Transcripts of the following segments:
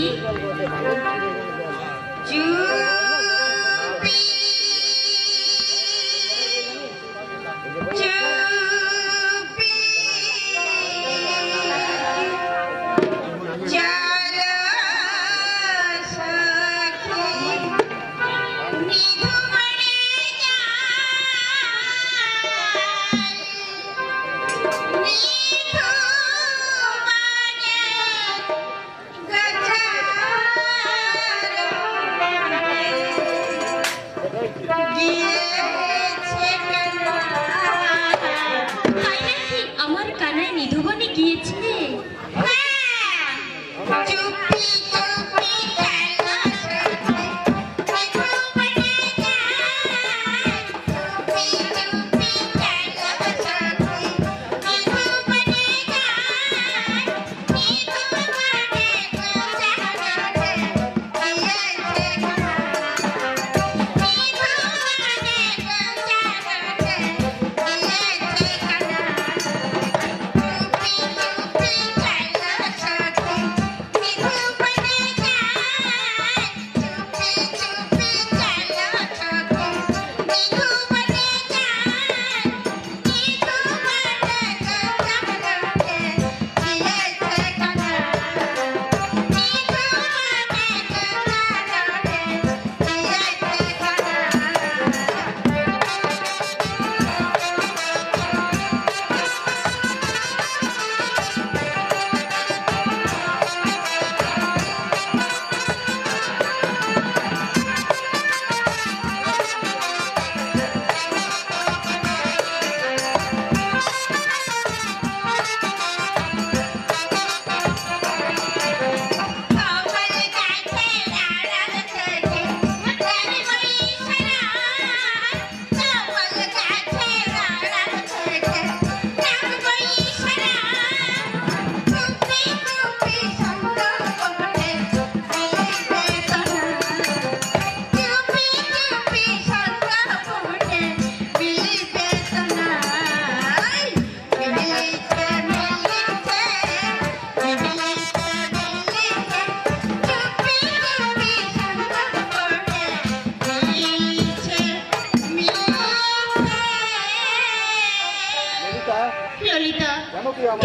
সখী?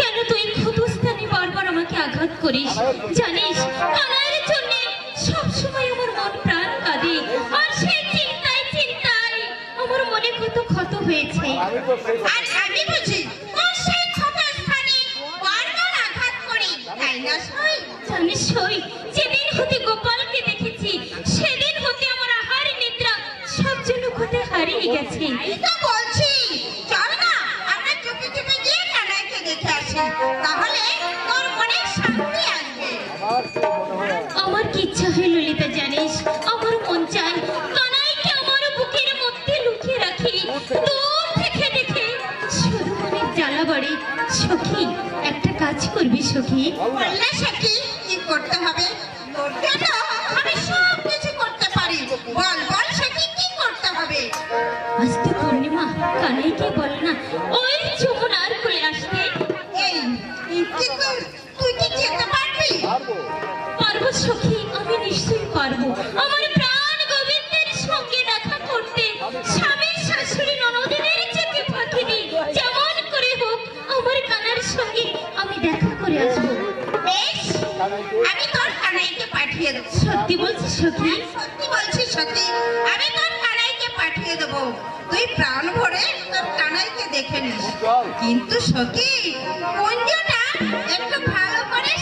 কেন তুই ক্ষতস্থানে বারবার আমাকে আঘাত করিস? জানিস কানাইয়ের জন্য সবসময় আমার মন প্রাণ কাঁদে, আর সেই চিন্তায় চিন্তায় আমার মনে কত ক্ষত হয়েছে। আর আমি বুঝি তোর সেই ক্ষতস্থানে বারবার আঘাত করি, তাই না সই? জানিস সই, যেদিন হতে গোপালকে দেখেছি সেদিন হতে আমার আহার নিদ্রা সব যেন কোথায় হারিয়ে গেছে। তো বলছি চল না আমরা চুপি চুপি গিয়ে কানাইকে দেখে আসি, তাহলে তোর মনে শান্তি আসবে। আমার কি ইচ্ছা হয় ললিতা জানিস, আমার মন চায় কানাইকে আমার বুকের মধ্যে লুকিয়ে রাখি, দূর থেকে দেখে শুধু অনেক জ্বালা বাড়ে। সখী একটা কাজ করবি সখী? বললে সখী কি করতে হবে? তোর জন্য আমি সব কিছু করতে পারি, বল বল সখী কি করতে হবে? আজ তো পূর্ণিমা, কানাইকে বল না ওই যমুনার কোলে আসতে। এই কিন্তু তুই কি যেতে পারবি? পারবো সখী, আমি নিশ্চয়ই পারবো। আমার প্রাণ গোবিন্দের সঙ্গে দেখা করতে স্বামী শাশুড়ি ননদিনের চোখে ফাঁকি দিই, যেমন করে হোক আমার কানার সঙ্গে আমি দেখা করে আসবো। বেশ, আমি তোর কানাইকে পাঠিয়ে দেবো। সত্যি বলছিস সখী? সত্যি বলছি সত্যি, আমি তোর কানাইকে পাঠিয়ে দেবো। তুই প্রাণ ভরে তোর কানাইকে দেখে নিস, কিন্তু সখী কুঞ্জটা একটু ভালো করে